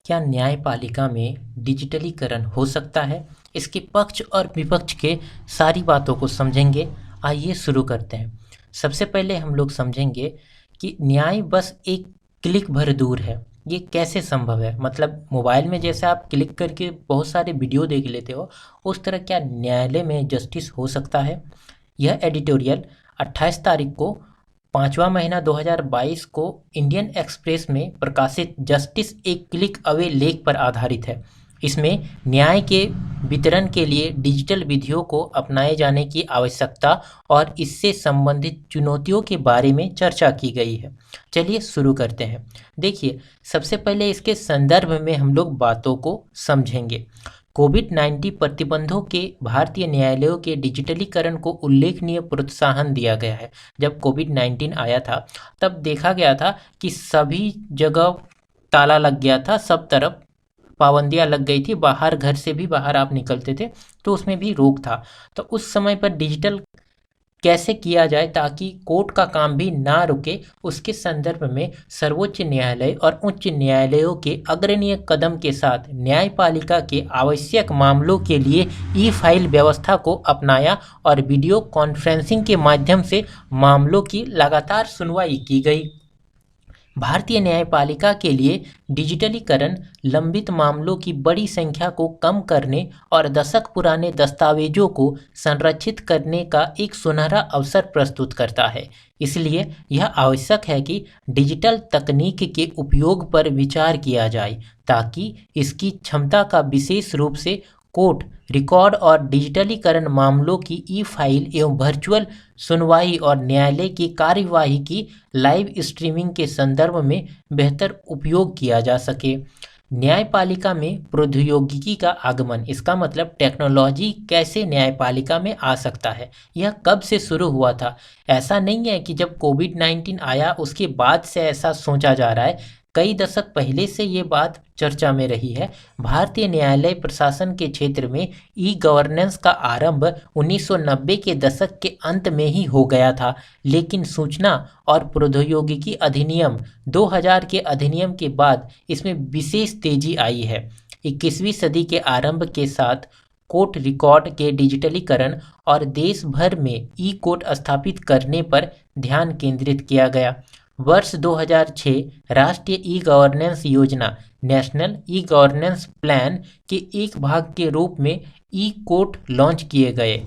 क्या न्यायपालिका में डिजिटलीकरण हो सकता है? इसके पक्ष और विपक्ष के सारी बातों को समझेंगे। आइए शुरू करते हैं। सबसे पहले हम लोग समझेंगे कि न्याय बस एक क्लिक भर दूर है। ये कैसे संभव है? मतलब मोबाइल में जैसे आप क्लिक करके बहुत सारे वीडियो देख लेते हो, उस तरह क्या न्यायालय में जस्टिस हो सकता है? यह एडिटोरियल 28 तारीख को 5वां महीना 2022 को इंडियन एक्सप्रेस में प्रकाशित जस्टिस एक क्लिक अवे लेख पर आधारित है। इसमें न्याय के वितरण के लिए डिजिटल विधियों को अपनाए जाने की आवश्यकता और इससे संबंधित चुनौतियों के बारे में चर्चा की गई है। चलिए शुरू करते हैं। देखिए, सबसे पहले इसके संदर्भ में हम लोग बातों को समझेंगे। कोविड-19 प्रतिबंधों के भारतीय न्यायालयों के डिजिटलीकरण को उल्लेखनीय प्रोत्साहन दिया गया है। जब कोविड-19 आया था, तब देखा गया था कि सभी जगह ताला लग गया था, सब तरफ पाबंदियाँ लग गई थी, बाहर घर से भी बाहर आप निकलते थे तो उसमें भी रोक था। तो उस समय पर डिजिटल कैसे किया जाए ताकि कोर्ट का काम भी ना रुके, उसके संदर्भ में सर्वोच्च न्यायालय और उच्च न्यायालयों के अग्रणीय कदम के साथ न्यायपालिका के आवश्यक मामलों के लिए ई फाइल व्यवस्था को अपनाया और वीडियो कॉन्फ्रेंसिंग के माध्यम से मामलों की लगातार सुनवाई की गई। भारतीय न्यायपालिका के लिए डिजिटलीकरण लंबित मामलों की बड़ी संख्या को कम करने और दशक पुराने दस्तावेजों को संरक्षित करने का एक सुनहरा अवसर प्रस्तुत करता है। इसलिए यह आवश्यक है कि डिजिटल तकनीक के उपयोग पर विचार किया जाए ताकि इसकी क्षमता का विशेष रूप से कोर्ट रिकॉर्ड और डिजिटलीकरण मामलों की ई फाइल एवं वर्चुअल सुनवाई और न्यायालय की कार्यवाही की लाइव स्ट्रीमिंग के संदर्भ में बेहतर उपयोग किया जा सके। न्यायपालिका में प्रौद्योगिकी का आगमन, इसका मतलब टेक्नोलॉजी कैसे न्यायपालिका में आ सकता है, यह कब से शुरू हुआ था? ऐसा नहीं है कि जब कोविड-19 आया उसके बाद से ऐसा सोचा जा रहा है। कई दशक पहले से ये बात चर्चा में रही है। भारतीय न्यायालय प्रशासन के क्षेत्र में ई गवर्नेंस का आरंभ 1990 के दशक के अंत में ही हो गया था, लेकिन सूचना और प्रौद्योगिकी अधिनियम 2000 के अधिनियम के बाद इसमें विशेष तेजी आई है। 21वीं सदी के आरंभ के साथ कोर्ट रिकॉर्ड के डिजिटलीकरण और देश भर में ई कोर्ट स्थापित करने पर ध्यान केंद्रित किया गया। वर्ष 2006 राष्ट्रीय ई गवर्नेंस योजना नेशनल ई गवर्नेंस प्लान के एक भाग के रूप में ई कोर्ट लॉन्च किए गए।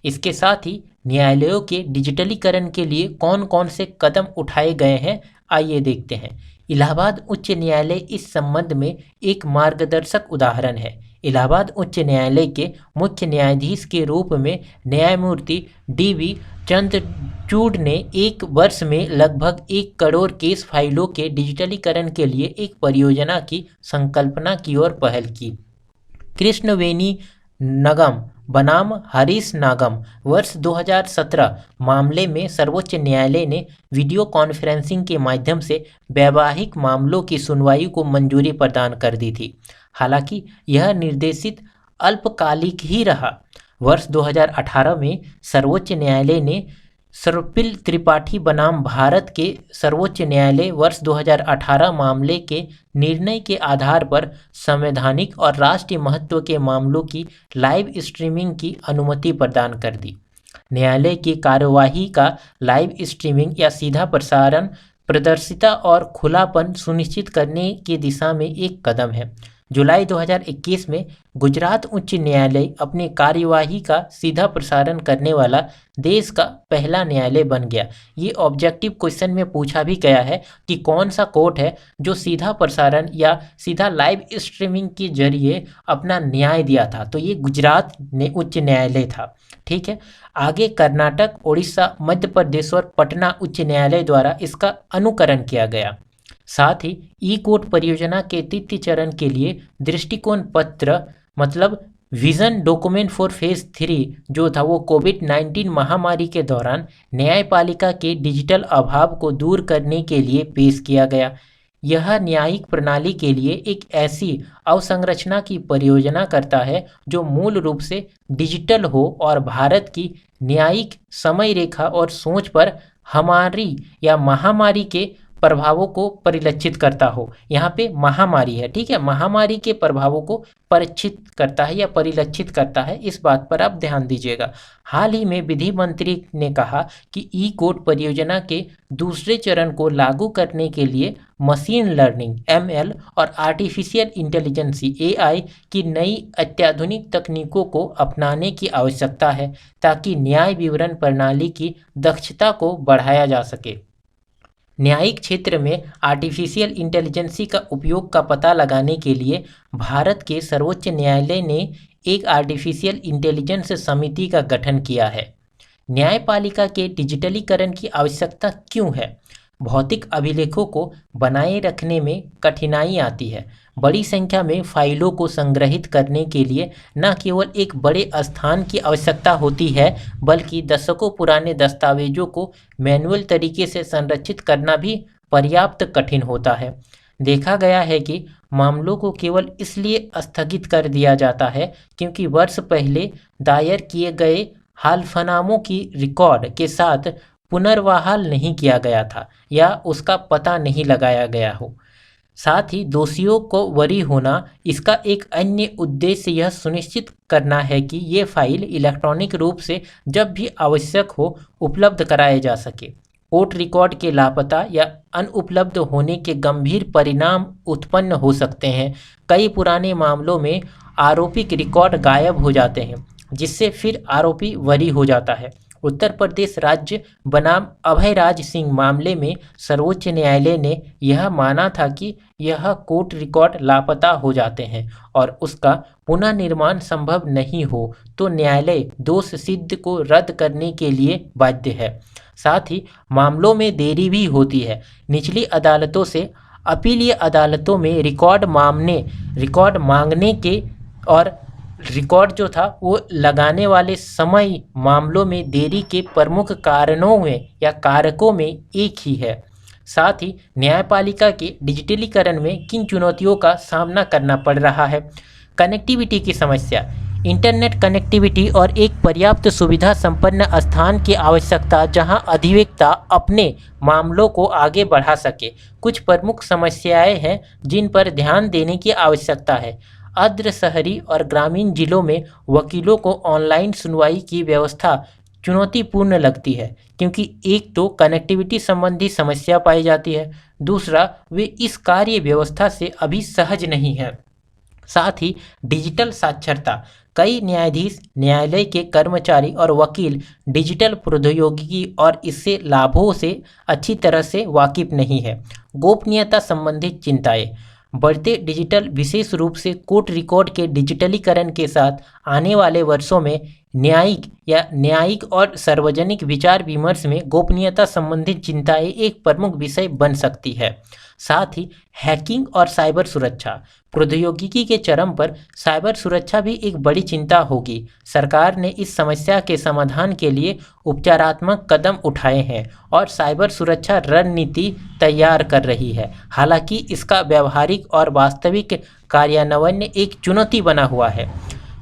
इसके साथ ही न्यायालयों के डिजिटलीकरण के लिए कौन कौन से कदम उठाए गए हैं, आइए देखते हैं। इलाहाबाद उच्च न्यायालय इस संबंध में एक मार्गदर्शक उदाहरण है। इलाहाबाद उच्च न्यायालय के मुख्य न्यायाधीश के रूप में न्यायमूर्ति डी.बी. चंद्रचूड़ ने एक वर्ष में लगभग 1 करोड़ केस फाइलों के डिजिटलीकरण के लिए एक परियोजना की संकल्पना की ओर पहल की। कृष्णवेनी नगम बनाम हरीश नागम वर्ष 2017 मामले में सर्वोच्च न्यायालय ने वीडियो कॉन्फ्रेंसिंग के माध्यम से वैवाहिक मामलों की सुनवाई को मंजूरी प्रदान कर दी थी। हालांकि यह निर्देशित अल्पकालिक ही रहा। वर्ष 2018 में सर्वोच्च न्यायालय ने सर्पिल त्रिपाठी बनाम भारत के सर्वोच्च न्यायालय वर्ष 2018 मामले के निर्णय के आधार पर संवैधानिक और राष्ट्रीय महत्व के मामलों की लाइव स्ट्रीमिंग की अनुमति प्रदान कर दी। न्यायालय की कार्यवाही का लाइव स्ट्रीमिंग या सीधा प्रसारण पारदर्शिता और खुलापन सुनिश्चित करने की दिशा में एक कदम है। जुलाई 2021 में गुजरात उच्च न्यायालय अपनी कार्यवाही का सीधा प्रसारण करने वाला देश का पहला न्यायालय बन गया। ये ऑब्जेक्टिव क्वेश्चन में पूछा भी गया है कि कौन सा कोर्ट है जो सीधा प्रसारण या सीधा लाइव स्ट्रीमिंग के जरिए अपना न्याय दिया था, तो ये गुजरात ने उच्च न्यायालय था। ठीक है, आगे कर्नाटक, उड़ीसा, मध्य प्रदेश और पटना उच्च न्यायालय द्वारा इसका अनुकरण किया गया। साथ ही ई कोर्ट परियोजना के तृतीय चरण के लिए दृष्टिकोण पत्र मतलब विजन डॉक्यूमेंट फॉर फेज 3 जो था वो कोविड-19 महामारी के दौरान न्यायपालिका के डिजिटल अभाव को दूर करने के लिए पेश किया गया। यह न्यायिक प्रणाली के लिए एक ऐसी अवसंरचना की परियोजना करता है जो मूल रूप से डिजिटल हो और भारत की न्यायिक समय रेखा और सोच पर हमारी या महामारी के प्रभावों को परिलक्षित करता हो। यहाँ पे महामारी है, ठीक है, महामारी के प्रभावों को परीक्षित करता है या परिलक्षित करता है, इस बात पर आप ध्यान दीजिएगा। हाल ही में विधि मंत्री ने कहा कि ई कोर्ट परियोजना के दूसरे चरण को लागू करने के लिए मशीन लर्निंग ML और आर्टिफिशियल इंटेलिजेंस AI की नई अत्याधुनिक तकनीकों को अपनाने की आवश्यकता है ताकि न्याय विवरण प्रणाली की दक्षता को बढ़ाया जा सके। न्यायिक क्षेत्र में आर्टिफिशियल इंटेलिजेंसी का उपयोग का पता लगाने के लिए भारत के सर्वोच्च न्यायालय ने एक आर्टिफिशियल इंटेलिजेंस समिति का गठन किया है। न्यायपालिका के डिजिटलीकरण की आवश्यकता क्यों है? भौतिक अभिलेखों को बनाए रखने में कठिनाई आती है। बड़ी संख्या में फाइलों को संग्रहित करने के लिए न केवल एक बड़े स्थान की आवश्यकता होती है, बल्कि दशकों पुराने दस्तावेजों को मैनुअल तरीके से संरक्षित करना भी पर्याप्त कठिन होता है। देखा गया है कि मामलों को केवल इसलिए स्थगित कर दिया जाता है क्योंकि वर्ष पहले दायर किए गए हलफनामों की रिकॉर्ड के साथ पुनर्बहाल नहीं किया गया था या उसका पता नहीं लगाया गया हो। साथ ही दोषियों को बरी होना। इसका एक अन्य उद्देश्य यह सुनिश्चित करना है कि ये फाइल इलेक्ट्रॉनिक रूप से जब भी आवश्यक हो उपलब्ध कराए जा सके। कोर्ट रिकॉर्ड के लापता या अनुपलब्ध होने के गंभीर परिणाम उत्पन्न हो सकते हैं। कई पुराने मामलों में आरोपित रिकॉर्ड गायब हो जाते हैं, जिससे फिर आरोपी बरी हो जाता है। उत्तर प्रदेश राज्य बनाम अभयराज सिंह मामले में सर्वोच्च न्यायालय ने यह माना था कि यह कोर्ट रिकॉर्ड लापता हो जाते हैं और उसका पुनः निर्माण संभव नहीं हो तो न्यायालय दोष सिद्ध को रद्द करने के लिए बाध्य है। साथ ही मामलों में देरी भी होती है। निचली अदालतों से अपीलीय अदालतों में रिकॉर्ड मांगने के और रिकॉर्ड जो था वो लगाने वाले समय मामलों में देरी के प्रमुख कारणों में या कारकों में एक ही है। साथ ही न्यायपालिका के डिजिटलीकरण में किन चुनौतियों का सामना करना पड़ रहा है? कनेक्टिविटी की समस्या। इंटरनेट कनेक्टिविटी और एक पर्याप्त सुविधा संपन्न स्थान की आवश्यकता जहां अधिवक्ता अपने मामलों को आगे बढ़ा सके। कुछ प्रमुख समस्याएं हैं जिन पर ध्यान देने की आवश्यकता है। अर्ध शहरी और ग्रामीण जिलों में वकीलों को ऑनलाइन सुनवाई की व्यवस्था चुनौतीपूर्ण लगती है क्योंकि एक तो कनेक्टिविटी संबंधी समस्या पाई जाती है, दूसरा वे इस कार्य व्यवस्था से अभी सहज नहीं है। साथ ही डिजिटल साक्षरता। कई न्यायाधीश, न्यायालय के कर्मचारी और वकील डिजिटल प्रौद्योगिकी और इससे लाभों से अच्छी तरह से वाकिफ नहीं है। गोपनीयता संबंधित चिंताएं। बढ़ते डिजिटल, विशेष रूप से कोर्ट रिकॉर्ड के डिजिटलीकरण के साथ आने वाले वर्षों में न्यायिक और सार्वजनिक विचार विमर्श में गोपनीयता संबंधित चिंताएं एक प्रमुख विषय बन सकती है। साथ ही हैकिंग और साइबर सुरक्षा। प्रौद्योगिकी के चरम पर साइबर सुरक्षा भी एक बड़ी चिंता होगी। सरकार ने इस समस्या के समाधान के लिए उपचारात्मक कदम उठाए हैं और साइबर सुरक्षा रणनीति तैयार कर रही है। हालांकि इसका व्यावहारिक और वास्तविक कार्यान्वयन एक चुनौती बना हुआ है।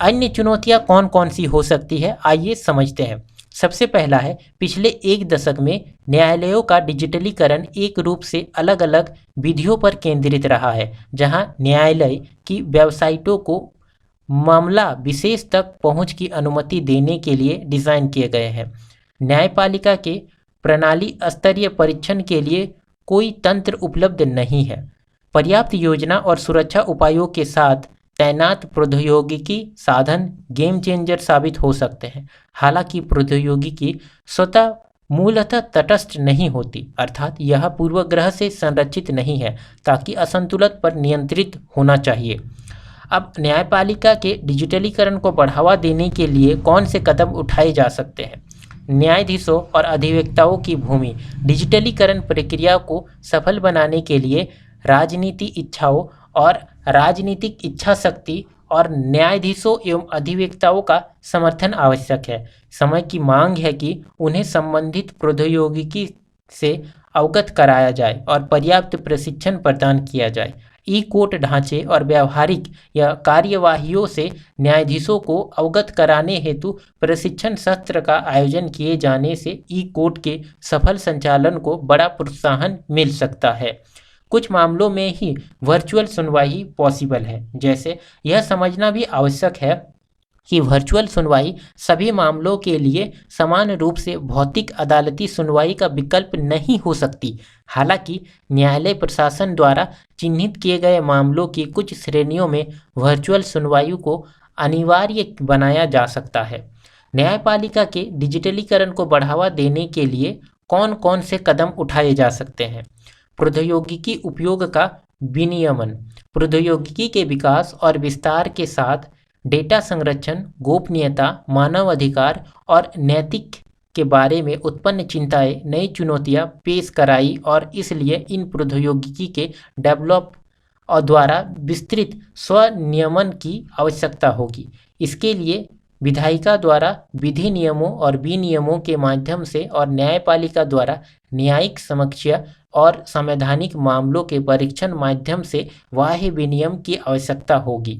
अन्य चुनौतियां कौन कौन सी हो सकती है, आइए समझते हैं। सबसे पहला है, पिछले एक दशक में न्यायालयों का डिजिटलीकरण एक रूप से अलग अलग विधियों पर केंद्रित रहा है, जहां न्यायालय की वेबसाइटों को मामला विशेष तक पहुंच की अनुमति देने के लिए डिज़ाइन किए गए हैं। न्यायपालिका के प्रणाली स्तरीय परीक्षण के लिए कोई तंत्र उपलब्ध नहीं है। पर्याप्त योजना और सुरक्षा उपायों के साथ तैनात प्रौद्योगिकी साधन गेम चेंजर साबित हो सकते हैं। हालांकि प्रौद्योगिकी स्वतः मूलतः तटस्थ नहीं होती, अर्थात यह पूर्वग्रह से संरचित नहीं है ताकि असंतुलन पर नियंत्रित होना चाहिए। अब न्यायपालिका के डिजिटलीकरण को बढ़ावा देने के लिए कौन से कदम उठाए जा सकते हैं? न्यायाधीशों और अधिवक्ताओं की भूमि। डिजिटलीकरण प्रक्रिया को सफल बनाने के लिए राजनीतिक इच्छा शक्ति और न्यायाधीशों एवं अधिवक्ताओं का समर्थन आवश्यक है। समय की मांग है कि उन्हें संबंधित प्रौद्योगिकी से अवगत कराया जाए और पर्याप्त प्रशिक्षण प्रदान किया जाए। ई कोर्ट ढांचे और व्यावहारिक या कार्यवाहियों से न्यायाधीशों को अवगत कराने हेतु प्रशिक्षण सत्र का आयोजन किए जाने से ई कोर्ट के सफल संचालन को बड़ा प्रोत्साहन मिल सकता है। कुछ मामलों में ही वर्चुअल सुनवाई पॉसिबल है। जैसे यह समझना भी आवश्यक है कि वर्चुअल सुनवाई सभी मामलों के लिए समान रूप से भौतिक अदालती सुनवाई का विकल्प नहीं हो सकती। हालांकि न्यायालय प्रशासन द्वारा चिन्हित किए गए मामलों की कुछ श्रेणियों में वर्चुअल सुनवाई को अनिवार्य बनाया जा सकता है। न्यायपालिका के डिजिटलीकरण को बढ़ावा देने के लिए कौन कौन से कदम उठाए जा सकते हैं? प्रौद्योगिकी उपयोग का विनियमन। प्रौद्योगिकी के विकास और विस्तार के साथ डेटा संरक्षण, गोपनीयता, मानव अधिकार और नैतिक के बारे में उत्पन्न चिंताएं नई चुनौतियां पेश कराई और इसलिए इन प्रौद्योगिकी के डेवलप और द्वारा विस्तृत स्वनियमन की आवश्यकता होगी। इसके लिए विधायिका द्वारा विधि नियमों और विनियमों के माध्यम से और न्यायपालिका द्वारा न्यायिक समीक्षा और संवैधानिक मामलों के परीक्षण माध्यम से बाह्य विनियम की आवश्यकता होगी।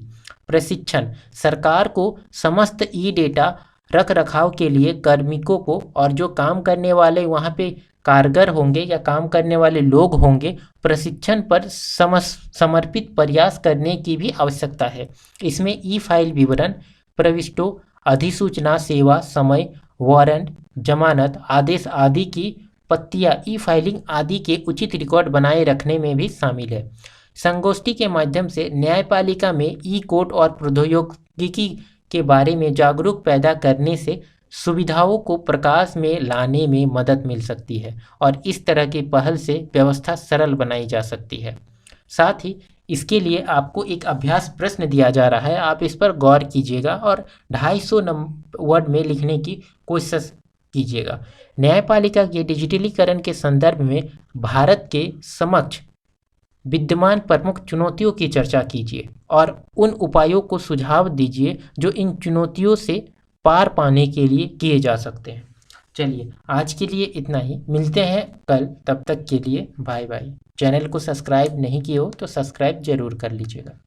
प्रशिक्षण। सरकार को समस्त ई डेटा रख रखाव के लिए कार्मिकों को और जो काम करने वाले वहाँ पे कारगर होंगे या काम करने वाले लोग होंगे, प्रशिक्षण पर समर्पित प्रयास करने की भी आवश्यकता है। इसमें ई फाइल विवरण, प्रविष्टों, अधिसूचना, सेवा, समय, वारंट, जमानत, आदेश आदि की पत्तियां, ई फाइलिंग आदि के उचित रिकॉर्ड बनाए रखने में भी शामिल है। संगोष्ठी के माध्यम से न्यायपालिका में ई कोर्ट और प्रौद्योगिकी के बारे में जागरूक पैदा करने से सुविधाओं को प्रकाश में लाने में मदद मिल सकती है और इस तरह की पहल से व्यवस्था सरल बनाई जा सकती है। साथ ही इसके लिए आपको एक अभ्यास प्रश्न दिया जा रहा है, आप इस पर गौर कीजिएगा और 250 वर्ड में लिखने की कोशिश कीजिएगा। न्यायपालिका के डिजिटलीकरण के संदर्भ में भारत के समक्ष विद्यमान प्रमुख चुनौतियों की चर्चा कीजिए और उन उपायों को सुझाव दीजिए जो इन चुनौतियों से पार पाने के लिए किए जा सकते हैं। चलिए आज के लिए इतना ही, मिलते हैं कल, तब तक के लिए बाय बाय। चैनल को सब्सक्राइब नहीं किए हो तो सब्सक्राइब जरूर कर लीजिएगा।